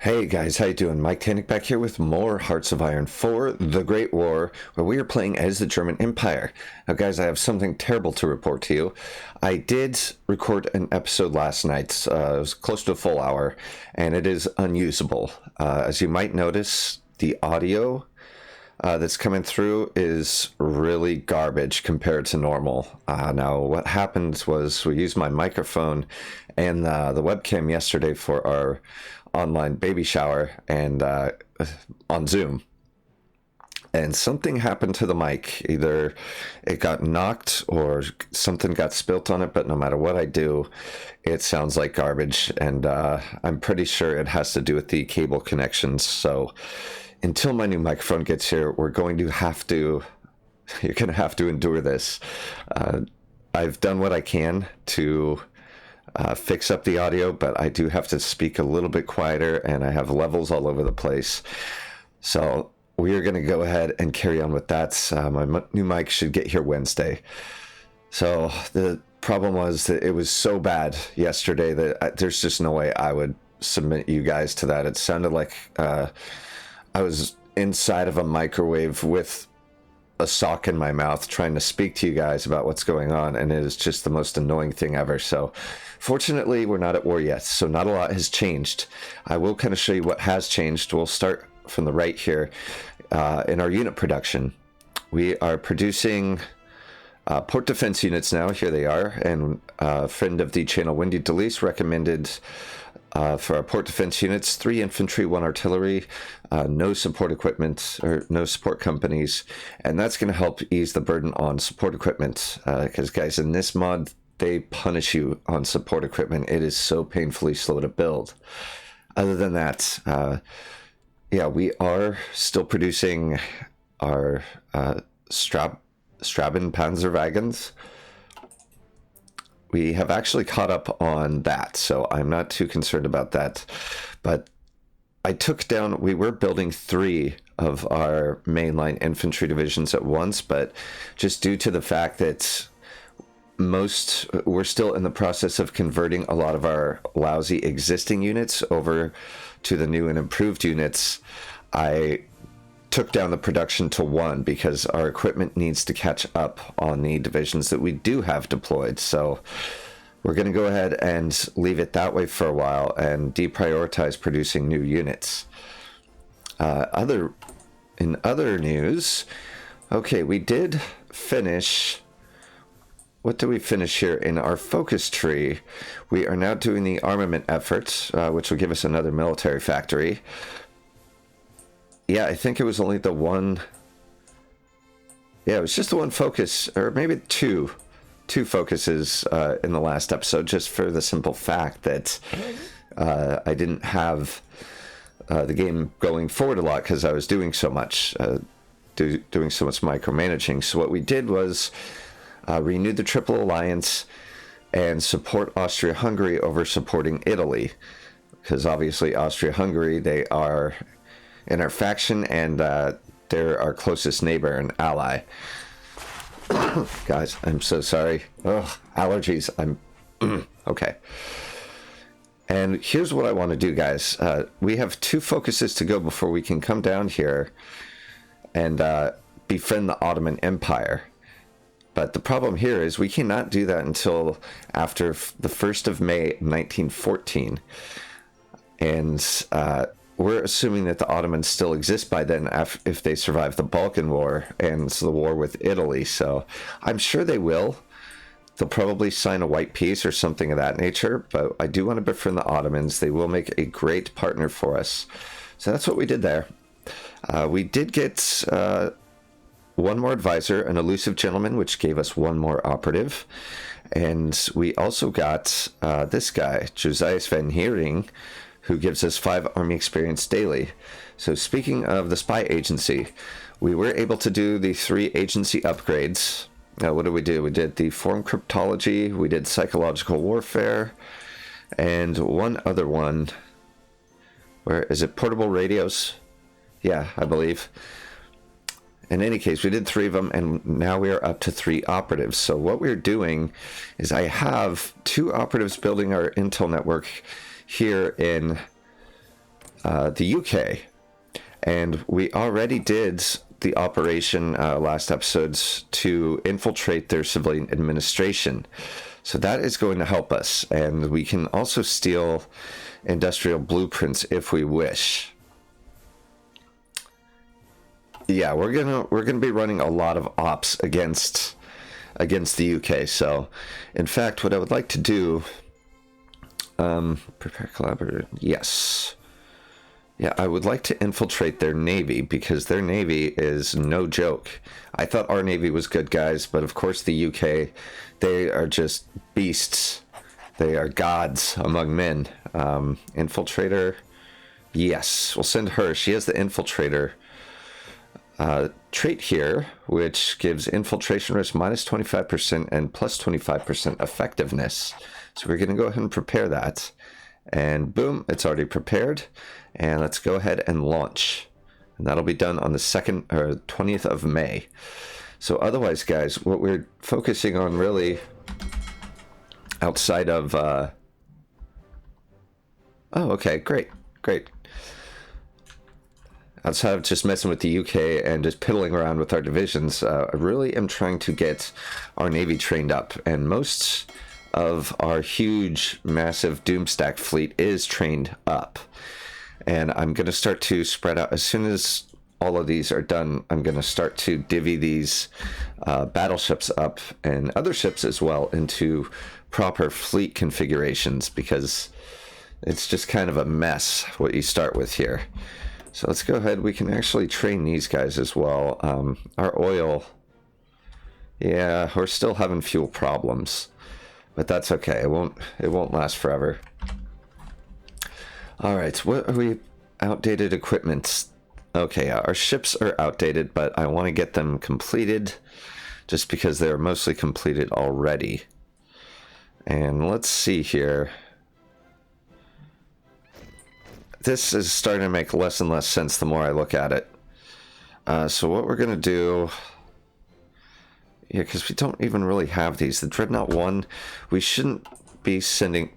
Hey guys, how you doing? Mike Tannick back here with more Hearts of Iron 4, The Great War, where we are playing as the German Empire. Now guys, I have something terrible to report to you. I did record an episode last night, it was close to a full hour, and it is unusable. As you might notice, the audio that's coming through is really garbage compared to normal. Now, what happened was we used my microphone and the webcam yesterday for our online baby shower and on Zoom. And something happened to the mic. Either it got knocked or something got spilt on it, but no matter what I do, it sounds like garbage. And I'm pretty sure it has to do with the cable connections. So until my new microphone gets here, you're going to have to endure this. I've done what I can to fix up the audio, but I do have to speak a little bit quieter, and I have levels all over the place. So we are going to go ahead and carry on with that. My new mic should get here Wednesday. So the problem was that it was so bad yesterday that there's just no way I would submit you guys to that. It sounded like I was inside of a microwave with a sock in my mouth trying to speak to you guys about what's going on, and it is just the most annoying thing ever. So fortunately, we're not at war yet, so not a lot has changed. I will kind of show you what has changed. We'll start from the right here. In our unit production, we are producing port defense units now. Here they are, and a friend of the channel, Wendy DeLise, recommended for our port defense units, 3 infantry, 1 artillery, no support equipment or no support companies, and that's going to help ease the burden on support equipment, because guys, in this mod they punish you on support equipment. It is so painfully slow to build. Other than that, yeah, we are still producing our Straben Panzerwagons. We have actually caught up on that, so I'm not too concerned about that. But I took down, we were building 3 of our mainline infantry divisions at once, but just due to the fact that we're still in the process of converting a lot of our lousy existing units over to the new and improved units, I took down the production to 1 because our equipment needs to catch up on the divisions that we do have deployed. So we're going to go ahead and leave it that way for a while and deprioritize producing new units. In other news, okay, we did finish. What do we finish here in our focus tree? We are now doing the armament efforts, which will give us another military factory. Yeah, I think it was only the one. Yeah, it was just the one focus, or maybe two focuses in the last episode, just for the simple fact that I didn't have the game going forward a lot because I was doing so much, doing so much micromanaging. So what we did was renew the Triple Alliance and support Austria-Hungary over supporting Italy, because obviously Austria-Hungary, they are in our faction, and they're our closest neighbor and ally. Guys, I'm so sorry. Ugh, allergies. Okay. And here's what I want to do, guys. We have 2 focuses to go before we can come down here and befriend the Ottoman Empire. But the problem here is we cannot do that until after the 1st of May 1914. And we're assuming that the Ottomans still exist by then if they survive the Balkan War and the war with Italy. So I'm sure they will. They'll probably sign a white peace or something of that nature. But I do want to befriend the Ottomans. They will make a great partner for us. So that's what we did there. We did get 1 more advisor, an elusive gentleman, which gave us 1 more operative. And we also got this guy, Josias van Heering, who gives us 5 army experience daily. So speaking of the spy agency, we were able to do the 3 agency upgrades. What did we do? We did the form cryptology, we did psychological warfare, and one other one. Where is it? Portable radios? Yeah, I believe. In any case, we did 3 of them, and now we are up to 3 operatives. So what we're doing is I have 2 operatives building our intel network here in the UK. And we already did the operation last episodes to infiltrate their civilian administration. So that is going to help us. And we can also steal industrial blueprints if we wish. Yeah, we're gonna be running a lot of ops against the UK. So, in fact, what I would like to do, prepare collaborator. Yes, yeah, I would like to infiltrate their navy because their navy is no joke. I thought our navy was good, guys, but of course the UK, they are just beasts. They are gods among men. Infiltrator. Yes, we'll send her. She has the infiltrator trait here, which gives infiltration risk minus 25% and plus 25% effectiveness. So we're going to go ahead and prepare that. And boom, it's already prepared. And let's go ahead and launch. And that'll be done on the 2nd or 20th of May. So otherwise, guys, what we're focusing on really outside of... Oh, okay, great. Outside of just messing with the UK and just piddling around with our divisions, I really am trying to get our navy trained up. And most of our huge, massive Doomstack fleet is trained up. And I'm going to start to spread out. As soon as all of these are done, I'm going to start to divvy these battleships up and other ships as well into proper fleet configurations, because it's just kind of a mess what you start with here. So let's go ahead. We can actually train these guys as well. Our oil, yeah, we're still having fuel problems, but that's okay. It won't last forever. All right, what are we? Outdated equipment. Okay, our ships are outdated, but I want to get them completed just because they're mostly completed already. And let's see here. This is starting to make less and less sense the more I look at it. So what we're going to do... Yeah, because we don't even really have these. The Dreadnought 1, we shouldn't be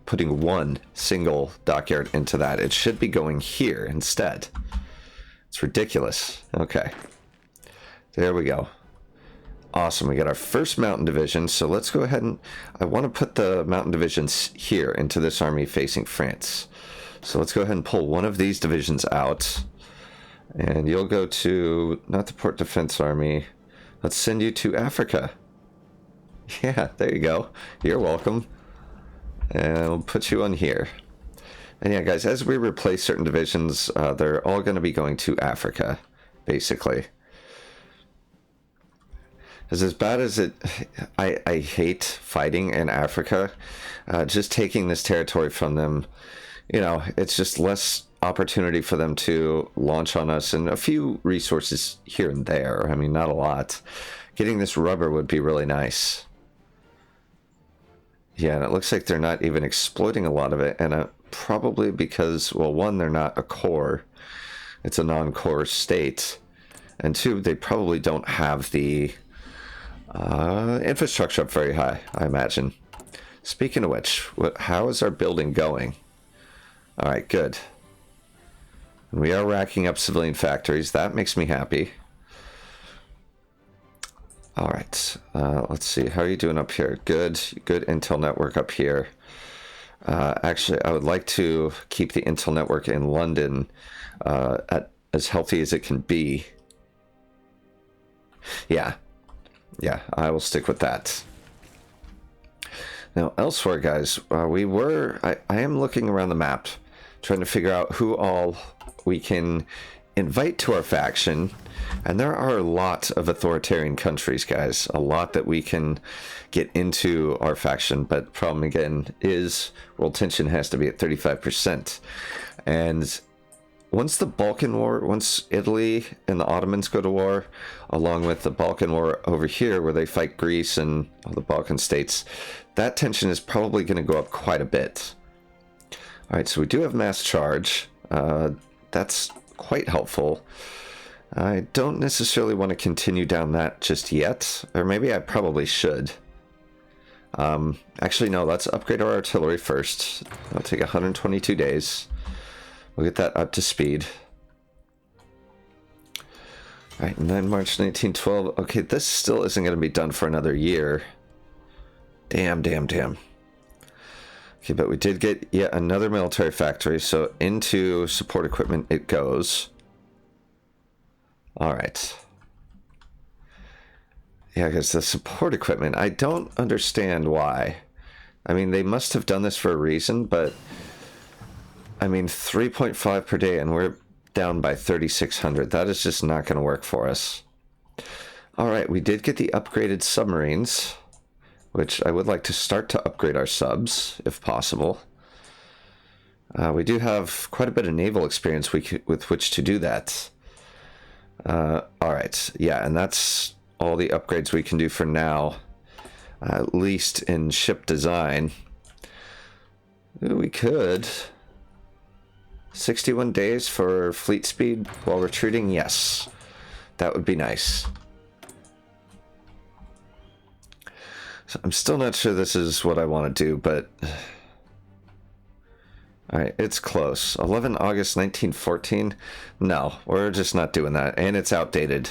putting one single dockyard into that. It should be going here instead. It's ridiculous. Okay. There we go. Awesome. We got our first mountain division. So let's go ahead and... I want to put the mountain divisions here into this army facing France. So let's go ahead and pull one of these divisions out. And you'll go to... not the Port Defense Army. Let's send you to Africa. Yeah, there you go. You're welcome. And we'll put you on here. And yeah, guys, as we replace certain divisions, they're all going to be going to Africa, basically. As bad as it... I hate fighting in Africa. Just taking this territory from them, you know, it's just less opportunity for them to launch on us, and a few resources here and there. I mean, not a lot. Getting this rubber would be really nice. Yeah, and it looks like they're not even exploiting a lot of it, and probably because, well, one, they're not a core. It's a non-core state. And two, they probably don't have the infrastructure up very high, I imagine. Speaking of which, how is our building going? All right, good. We are racking up civilian factories. That makes me happy. All right. Let's see. How are you doing up here? Good. Good Intel network up here. Actually, I would like to keep the Intel network in London at as healthy as it can be. Yeah. Yeah, I will stick with that. Now, elsewhere, guys, I am looking around the map, trying to figure out who all we can invite to our faction. And there are a lot of authoritarian countries, guys. A lot that we can get into our faction. But the problem, again, is world tension has to be at 35%. And once the Balkan War, once Italy and the Ottomans go to war, along with the Balkan War over here, where they fight Greece and all the Balkan states, that tension is probably going to go up quite a bit. All right, so we do have mass charge. That's quite helpful. I don't necessarily want to continue down that just yet, or maybe I probably should. Actually, no, let's upgrade our artillery first. That'll take 122 days. We'll get that up to speed. All right, 9 March 1912. Okay, this still isn't going to be done for another year. Damn. Okay, but we did get yet another military factory, so into support equipment it goes. All right. Yeah, because the support equipment, I don't understand why. I mean, they must have done this for a reason, but I mean, 3.5 per day, and we're down by 3,600. That is just not going to work for us. All right, we did get the upgraded submarines, which I would like to start to upgrade our subs, if possible. We do have quite a bit of naval experience with which to do that. All right, yeah, and that's all the upgrades we can do for now, at least in ship design. We could... 61 days for fleet speed while retreating? Yes. That would be nice. So I'm still not sure this is what I want to do, but... Alright, it's close. 11 August 1914? No, we're just not doing that. And it's outdated.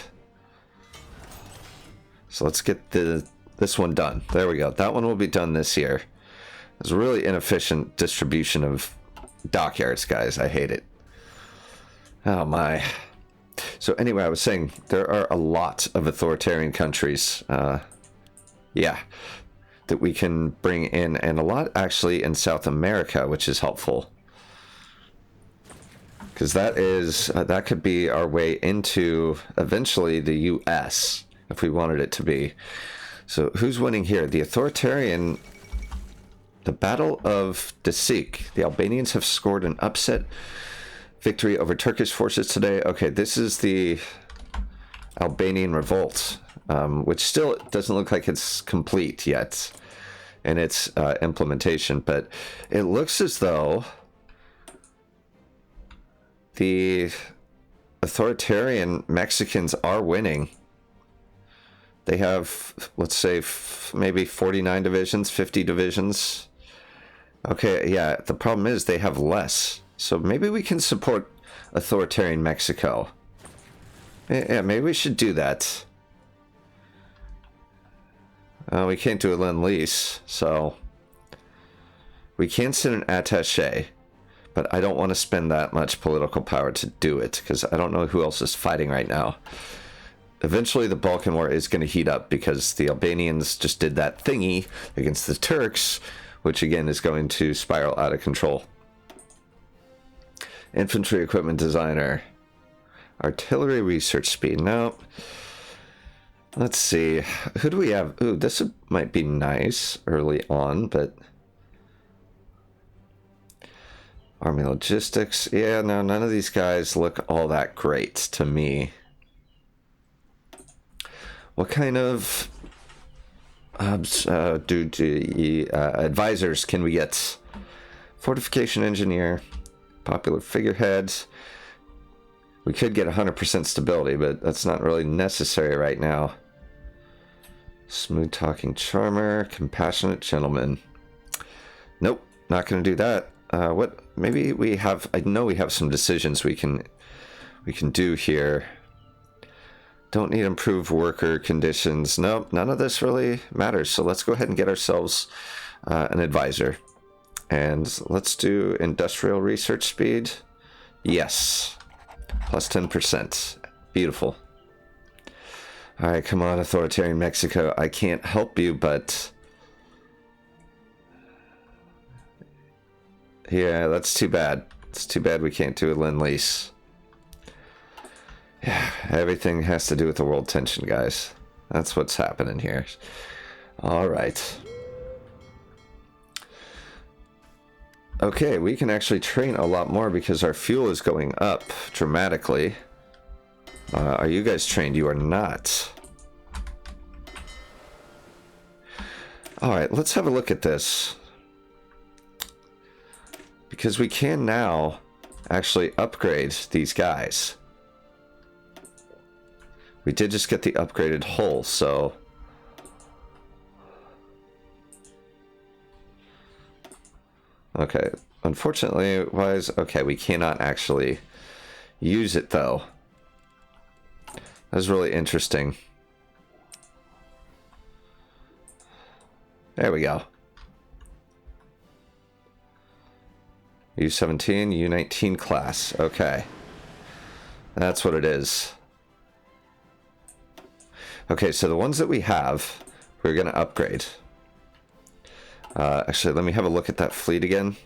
So let's get this one done. There we go. That one will be done this year. It's a really inefficient distribution of dockyards, guys. I hate it. Oh my. So anyway, I was saying there are a lot of authoritarian countries, yeah, that we can bring in, and a lot actually in South America, which is helpful, because that could be our way into eventually the US if we wanted it to be. So who's winning here? The authoritarian. The Battle of Desik. The Albanians have scored an upset victory over Turkish forces today. Okay, this is the Albanian revolt, which still doesn't look like it's complete yet in its implementation, but it looks as though the authoritarian Mexicans are winning. They have, let's say, maybe 49 divisions, 50 divisions. Okay, yeah, the problem is they have less. So maybe we can support authoritarian Mexico. Yeah, maybe we should do that. We can't do a Lend-Lease, so... We can send an attaché, but I don't want to spend that much political power to do it, because I don't know who else is fighting right now. Eventually the Balkan War is going to heat up, because the Albanians just did that thingy against the Turks, which again is going to spiral out of control. Infantry equipment designer. Artillery research speed. No. Let's see. Who do we have? Ooh, this might be nice early on, but... Army logistics. Yeah, no, none of these guys look all that great to me. What kind of advisors can we get? Fortification engineer, popular figureheads. We could get 100% stability, but that's not really necessary right now. Smooth talking charmer, compassionate gentleman. Nope, not going to do that. What? Maybe we have. I know we have some decisions we can do here. Don't need improved worker conditions. Nope, none of this really matters. So let's go ahead and get ourselves an advisor. And let's do industrial research speed. Yes. Plus 10%. Beautiful. All right, come on, authoritarian Mexico. I can't help you, but... Yeah, that's too bad. It's too bad we can't do a Lend-Lease. Yeah, everything has to do with the world tension, guys. That's what's happening here. All right. Okay, we can actually train a lot more because our fuel is going up dramatically. Are you guys trained? You are not. All right, let's have a look at this. Because we can now actually upgrade these guys. We did just get the upgraded hull, so... Okay, unfortunately, wise. Okay, we cannot actually use it though. That's really interesting. There we go. U-17, U-19 class. Okay. That's what it is. Okay, so the ones that we have, we're going to upgrade. Actually, let me have a look at that fleet again.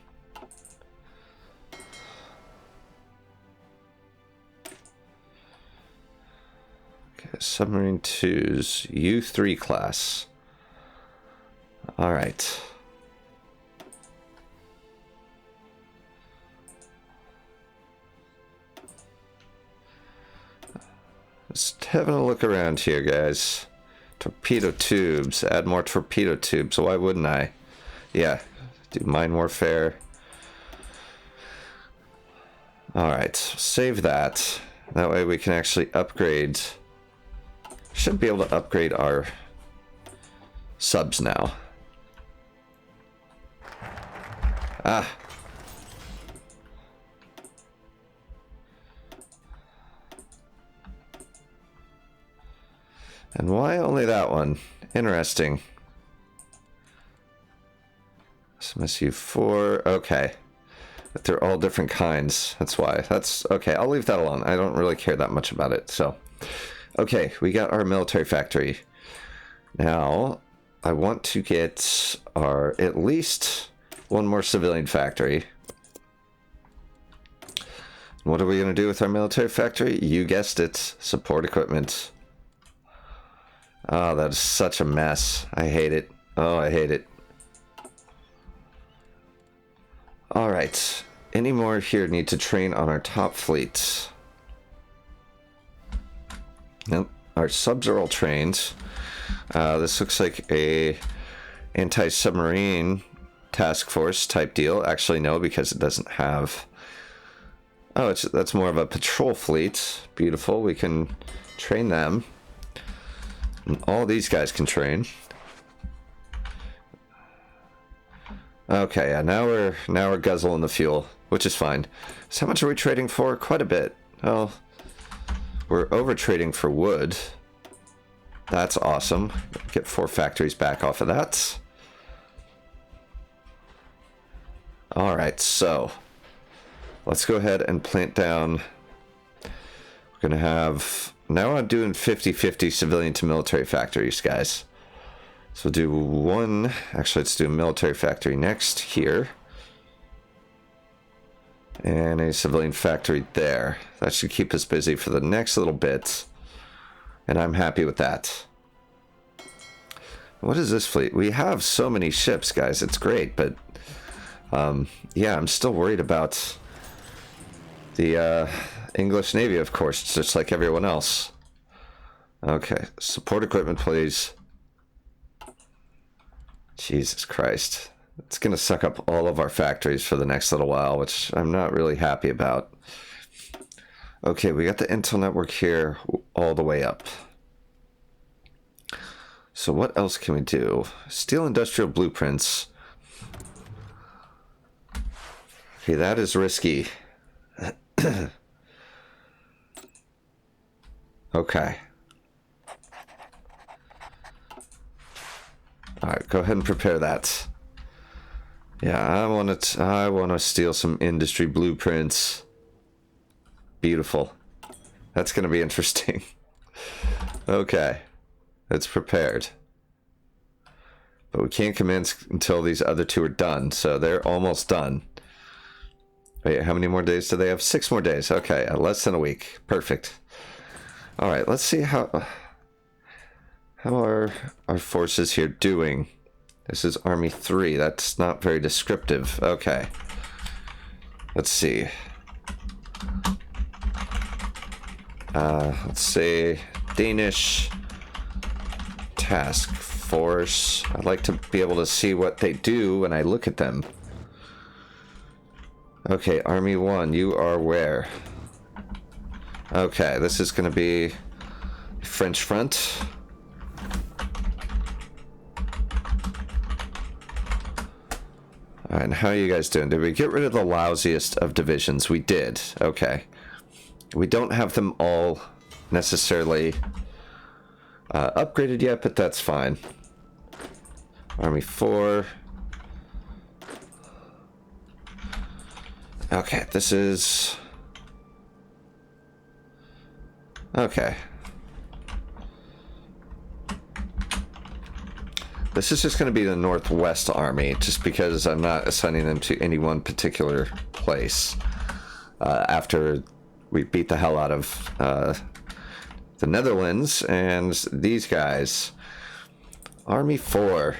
Okay, Submarine 2's U-3 class. All right. Just having a look around here, guys. Torpedo tubes. Add more torpedo tubes. Why wouldn't I? Yeah. Do mine warfare. Alright. Save that. That way we can actually upgrade. Should be able to upgrade our subs now. Ah. And why only that one? Interesting. SMSU-4, okay. But they're all different kinds, that's why. That's, okay, I'll leave that alone. I don't really care that much about it, so. Okay, we got our military factory. Now, I want to get our, at least one more civilian factory. What are we going to do with our military factory? You guessed it, support equipment. Oh, that is such a mess. I hate it. Oh, I hate it. Alright. Any more here need to train on our top fleet? Nope. Our subs are all trained. This looks like a anti-submarine task force type deal. Actually, no, because it doesn't have... Oh, that's more of a patrol fleet. Beautiful. We can train them. And all these guys can train. Okay, yeah, now we're guzzling the fuel, which is fine. So how much are we trading for? Quite a bit. Well, we're over trading for wood. That's awesome. Get 4 factories back off of that. Alright, so let's go ahead and plant down. We're gonna have... Now I'm doing 50-50 civilian to military factories, guys. So we'll do one... Actually, let's do a military factory next here. And a civilian factory there. That should keep us busy for the next little bit. And I'm happy with that. What is this fleet? We have so many ships, guys. It's great, but... yeah, I'm still worried about the English Navy, of course, just like everyone else. Okay, support equipment, please. Jesus Christ. It's going to suck up all of our factories for the next little while, which I'm not really happy about. Okay, we got the Intel network here all the way up. So what else can we do? Steel industrial blueprints. Okay, that is risky. Okay. Alright, go ahead and prepare that. Yeah, I want to steal some industry blueprints. Beautiful. That's going to be interesting. Okay. It's prepared. But we can't commence until these other two are done, so they're almost done. Wait, how many more days do they have? 6 more days. Okay, less than a week. Perfect. Alright, let's see how are our forces here doing. This is Army 3. That's not very descriptive. Okay. Let's see. Let's say Danish task force. I'd like to be able to see what they do when I look at them. Okay, Army 1, you are where? Okay, this is going to be French front. All right, and how are you guys doing? Did we get rid of the lousiest of divisions? We did. Okay. We don't have them all necessarily upgraded yet, but that's fine. Army 4. Okay, this is... Okay. This is just going to be the Northwest Army, just because I'm not assigning them to any one particular place. After we beat the hell out of the Netherlands and these guys. Army 4.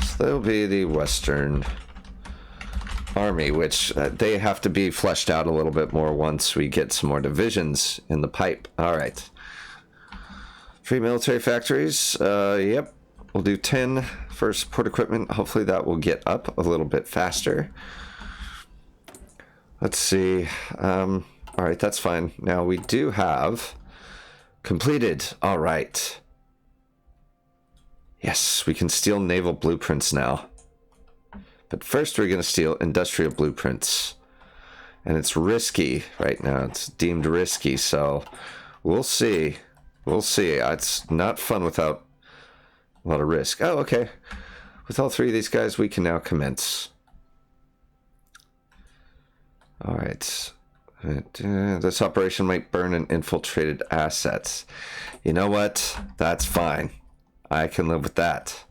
So they'll be the Western Army, which they have to be fleshed out a little bit more once we get some more divisions in the pipe. All right. Free military factories. Yep. We'll do 10 for support equipment. Hopefully that will get up a little bit faster. Let's see. All right, that's fine. Now we do have completed. All right. Yes, we can steal naval blueprints now. But first we're going to steal industrial blueprints. And it's risky right now. It's deemed risky, so we'll see. We'll see. It's not fun without a lot of risk. Oh, okay. With all 3 of these guys, we can now commence. All right. This operation might burn and infiltrated assets. You know what? That's fine. I can live with that.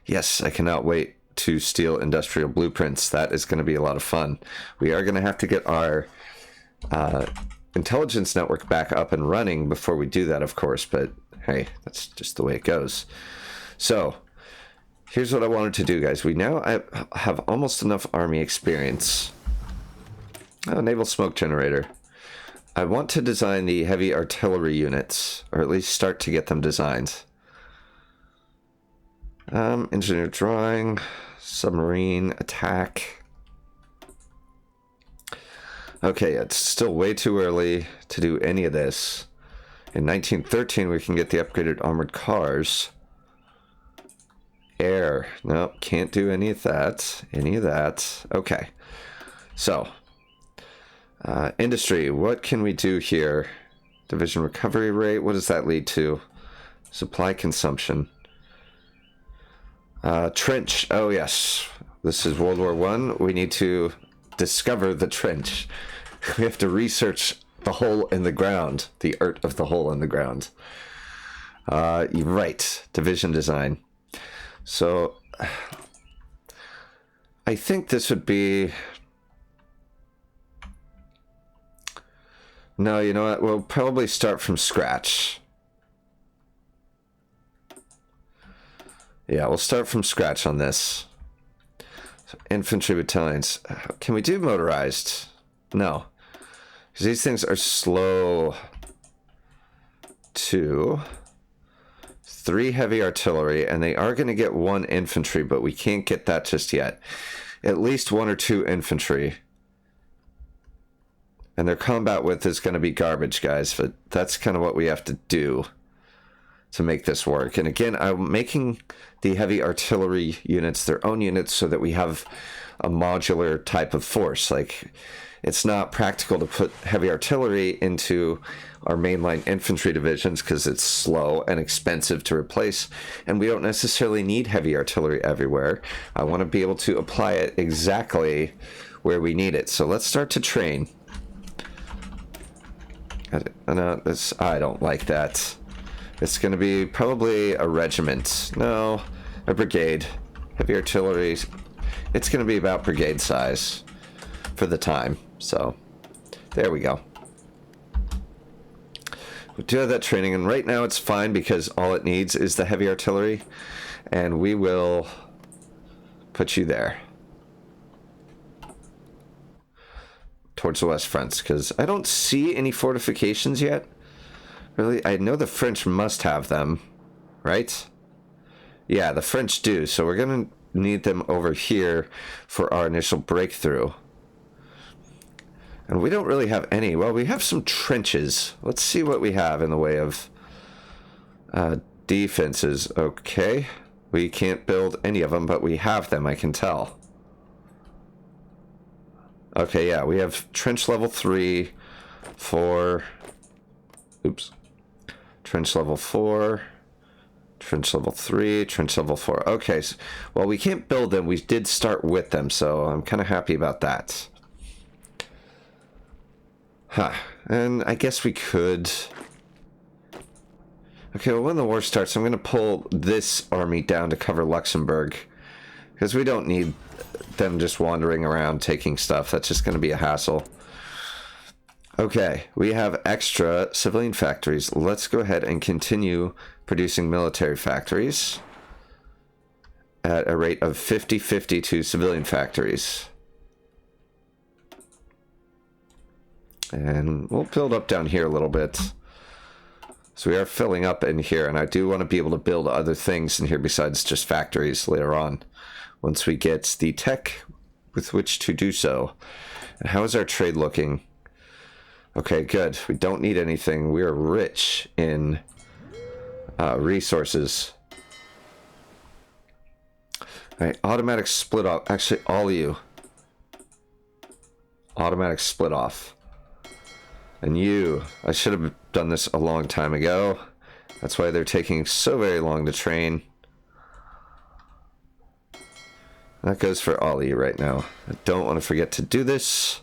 Yes, I cannot wait to steal industrial blueprints. That is going to be a lot of fun. We are going to have to get our intelligence network back up and running before we do that, of course, but hey, that's just the way it goes. So here's what I wanted to do, guys. We now have almost enough army experience. Oh, naval smoke generator. I want to design the heavy artillery units, or at least start to get them designed. Engineer drawing, submarine attack. Okay, it's still way too early to do any of this. In 1913, we can get the upgraded armored cars. Air. Nope, can't do any of that. Okay. So, industry. What can we do here? Division recovery rate. What does that lead to? Supply consumption. Trench. Oh, yes. This is World War I. We need to discover the trench. We have to research the hole in the ground, the art of the hole in the ground. You're right, division design. So I think this would be... No, you know what? We'll probably start from scratch. Yeah, we'll start from scratch on this. So, infantry battalions. Can we do motorized? No. Because these things are slow. 2. 3 heavy artillery, and they are going to get 1 infantry, but we can't get that just yet. At least 1 or 2 infantry. And their combat width is going to be garbage, guys, but that's kind of what we have to do to make this work. And again, I'm making the heavy artillery units their own units so that we have a modular type of force. Like, it's not practical to put heavy artillery into our mainline infantry divisions because it's slow and expensive to replace, and we don't necessarily need heavy artillery everywhere. I want to be able to apply it exactly where we need it. So let's start to train. I don't like that. It's going to be probably a regiment. No, a brigade. Heavy artillery. It's going to be about brigade size for the time. So, there we go. We do have that training, and right now it's fine because all it needs is the heavy artillery, and we will put you there. Towards the west fronts, because I don't see any fortifications yet. Really, I know the French must have them, right? Yeah, the French do, so we're going to need them over here for our initial breakthrough. And we don't really have any. Well, we have some trenches. Let's see what we have in the way of defenses. Okay. We can't build any of them, but we have them, I can tell. Okay, yeah, we have trench level 3 for... Oops. Trench level 4. Trench level 3. Trench level 4. Okay, so, well, we can't build them. We did start with them, so I'm kind of happy about that. Huh. And I guess we could... Okay, well, when the war starts, I'm going to pull this army down to cover Luxembourg. Because we don't need them just wandering around taking stuff. That's just going to be a hassle. Okay, we have extra civilian factories. Let's go ahead and continue producing military factories at a rate of 50-50 to civilian factories. And we'll build up down here a little bit. So we are filling up in here, and I do want to be able to build other things in here besides just factories later on, once we get the tech with which to do so. And how is our trade looking? Okay, good. We don't need anything. We are rich in resources. All right, automatic split off. Actually, all of you. Automatic split off. And you, I should have done this a long time ago. That's why they're taking so very long to train. That goes for all of you right now. I don't want to forget to do this.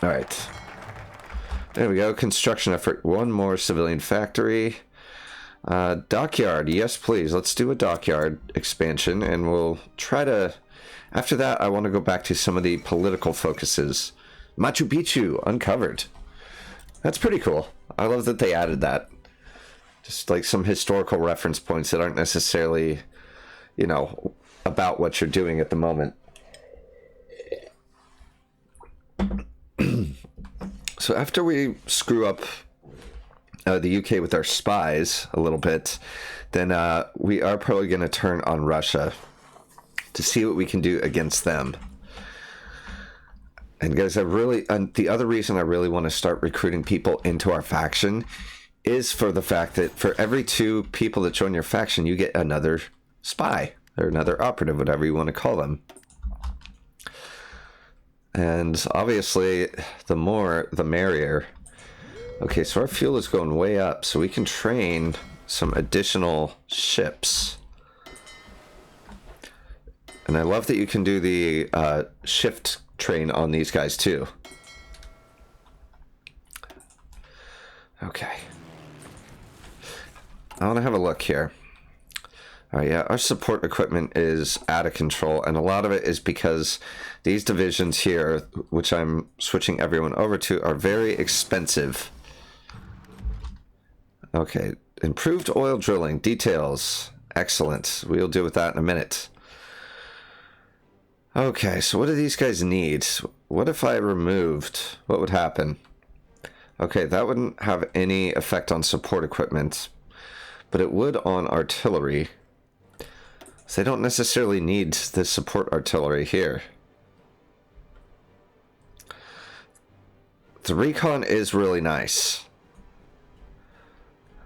Alright. There we go. Construction effort. One more civilian factory. Dockyard. Yes, please. Let's do a dockyard expansion, and we'll try to... After that, I want to go back to some of the political focuses. Machu Picchu, uncovered. That's pretty cool. I love that they added that. Just like some historical reference points that aren't necessarily, you know, about what you're doing at the moment. So after we screw up the UK with our spies a little bit, then we are probably going to turn on Russia to see what we can do against them. And guys, the other reason I really want to start recruiting people into our faction is for the fact that for every 2 people that join your faction, you get another spy or another operative, whatever you want to call them. And obviously, the more, the merrier. Okay, so our fuel is going way up, so we can train some additional ships. And I love that you can do the shift train on these guys too. Okay. I want to have a look here. Yeah, our support equipment is out of control, and a lot of it is because these divisions here, which I'm switching everyone over to, are very expensive. Okay, improved oil drilling, details, excellent. We'll deal with that in a minute. Okay, so what do these guys need? What if I removed? What would happen? Okay, that wouldn't have any effect on support equipment, but it would on artillery. So they don't necessarily need the support artillery here. The recon is really nice.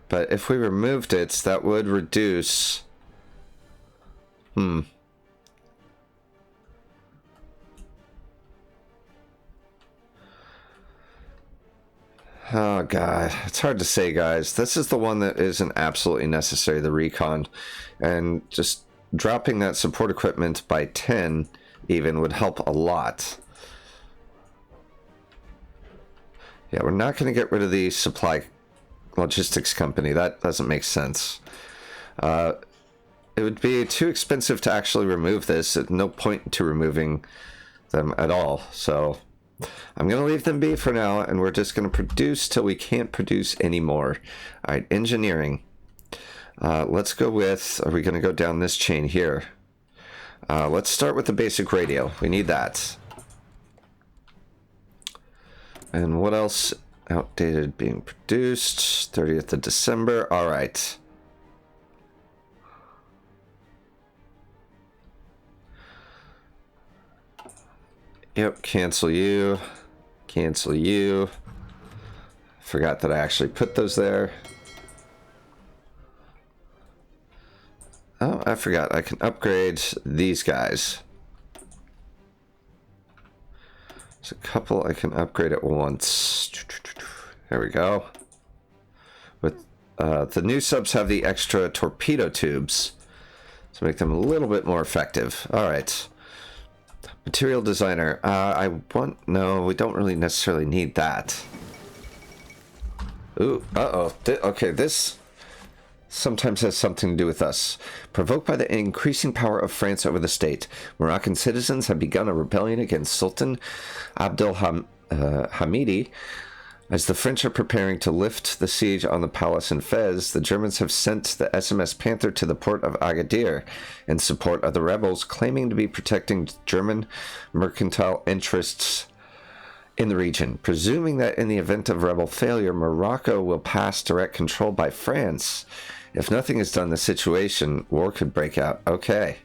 But if we removed it, that would reduce... Oh, God. It's hard to say, guys. This is the one that isn't absolutely necessary, the recon. And just dropping that support equipment by 10 even would help a lot. Yeah, we're not going to get rid of the supply logistics company. That doesn't make sense. It would be too expensive to actually remove this. At no point to removing them at all. So I'm going to leave them be for now, and we're just going to produce till we can't produce anymore. All right, engineering. Let's go with, are we going to go down this chain here? Let's start with the basic radio. We need that. And what else? Outdated being produced. 30th of December. All right. Yep, cancel you. Cancel you. Forgot that I actually put those there. Oh, I forgot. I can upgrade these guys. There's a couple I can upgrade at once. There we go. With the new subs have the extra torpedo tubes to make them a little bit more effective. All right. Material designer. No, we don't really necessarily need that. Ooh, uh-oh. Okay, this sometimes has something to do with us. Provoked by the increasing power of France over the state, Moroccan citizens have begun a rebellion against Sultan Abdel Hamidi. As the French are preparing to lift the siege on the palace in Fez, the Germans have sent the SMS Panther to the port of Agadir in support of the rebels, claiming to be protecting German mercantile interests in the region. Presuming that in the event of rebel failure, Morocco will pass direct control by France. If nothing is done, the situation, war could break out. Okay.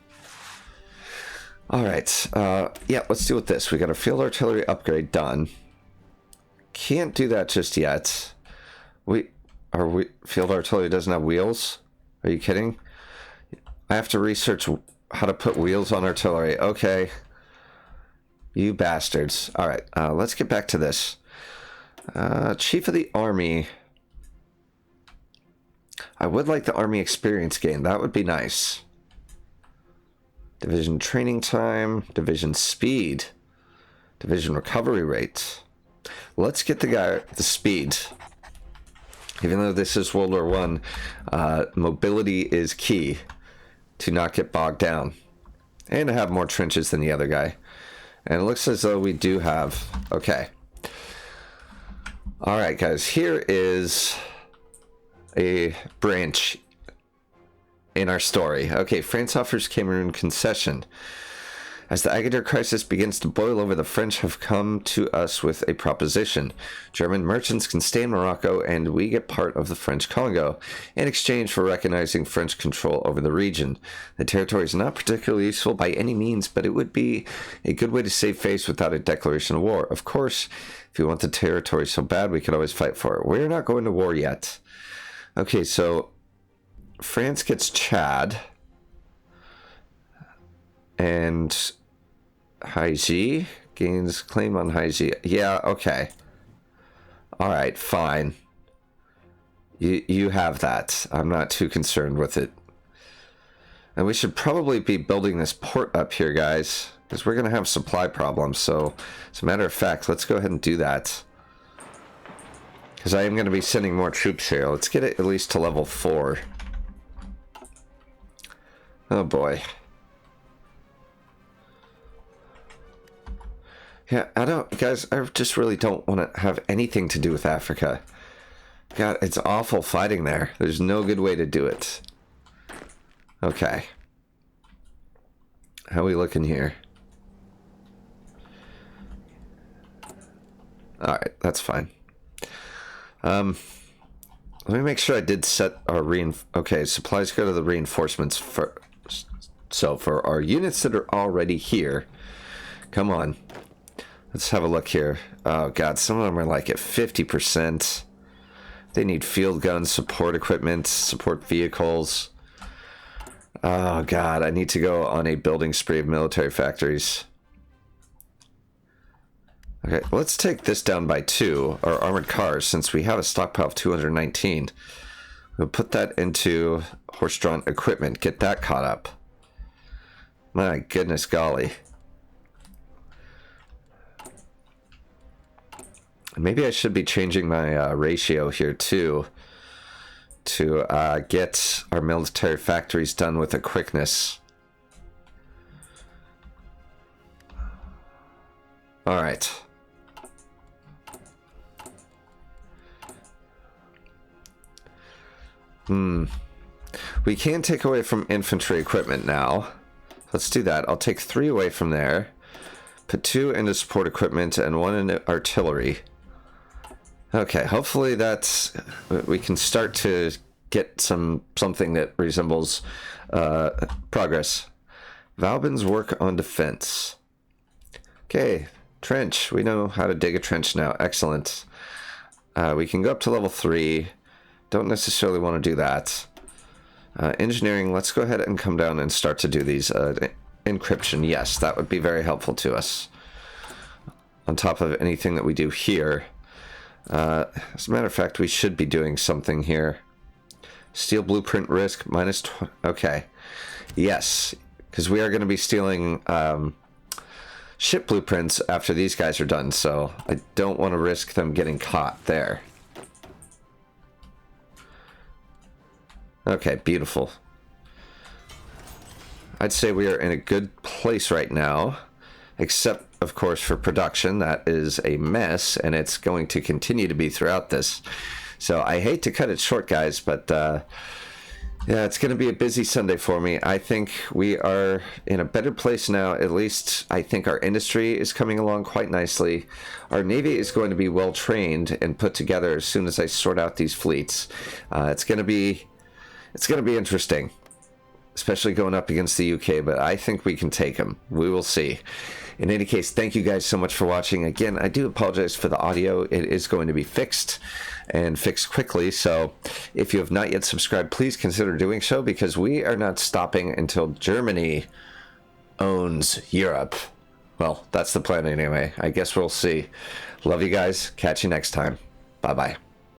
All right. Yeah, let's deal with this. We got a field artillery upgrade done. Can't do that just yet. Field artillery doesn't have wheels? Are you kidding? I have to research how to put wheels on artillery. Okay. You bastards. All right, let's get back to this. Chief of the Army. I would like the Army experience gain. That would be nice. Division training time. Division speed. Division recovery rate. Let's get the speed. Even though this is World War One, mobility is key to not get bogged down. And to have more trenches than the other guy. And it looks as though we do have... Okay. Alright, guys. Here is a branch in our story. Okay, France offers Cameroon concession. As the Agadir crisis begins to boil over, the French have come to us with a proposition. German merchants can stay in Morocco, and we get part of the French Congo in exchange for recognizing French control over the region. The territory is not particularly useful by any means, but it would be a good way to save face without a declaration of war. Of course, if you want the territory so bad, we could always fight for it. We're not going to war yet. Okay, so France gets Chad. And Haiji gains claim on Haiji. Yeah, okay. Alright, fine. You have that. I'm not too concerned with it. And we should probably be building this port up here, guys. Because we're going to have supply problems. So, as a matter of fact, let's go ahead and do that. Because I am going to be sending more troops here. Let's get it at least to level 4. Oh boy. Yeah, guys, I just really don't want to have anything to do with Africa. God, it's awful fighting there. There's no good way to do it. Okay. How are we looking here? Alright, that's fine. Let me make sure I did set our okay, supplies go to the reinforcements first. So, for our units that are already here, come on. Let's have a look here. Oh, God, some of them are like at 50%. They need field guns, support equipment, support vehicles. Oh, God, I need to go on a building spree of military factories. Okay, let's take this down by 2, our armored cars, since we have a stockpile of 219. We'll put that into horse-drawn equipment, get that caught up. My goodness golly. Maybe I should be changing my ratio here too to get our military factories done with a quickness. All right. We can take away from infantry equipment now. Let's do that. I'll take 3 away from there. Put 2 into support equipment and 1 into artillery. Okay, hopefully that's... we can start to get something that resembles progress. Valbin's work on defense. Okay, trench. We know how to dig a trench now. Excellent. We can go up to level 3. Don't necessarily want to do that. Engineering, let's go ahead and come down and start to do these. Encryption, yes, that would be very helpful to us. On top of anything that we do here. As a matter of fact, we should be doing something here. Steal blueprint risk, minus... Okay. Yes, because we are going to be stealing ship blueprints after these guys are done, so I don't want to risk them getting caught there. Okay, beautiful. I'd say we are in a good place right now, except, of course, for production. That is a mess, and it's going to continue to be throughout this. So I hate to cut it short, guys, but yeah, it's going to be a busy Sunday for me. I think we are in a better place now. At least I think our industry is coming along quite nicely. Our Navy is going to be well trained and put together as soon as I sort out these fleets. It's going to be interesting, especially going up against the UK, but I think we can take them. We will see. In any case, thank you guys so much for watching. Again, I do apologize for the audio. It is going to be fixed, and fixed quickly, so if you have not yet subscribed, please consider doing so, because we are not stopping until Germany owns Europe. Well, that's the plan anyway. I guess we'll see. Love you guys. Catch you next time. Bye-bye.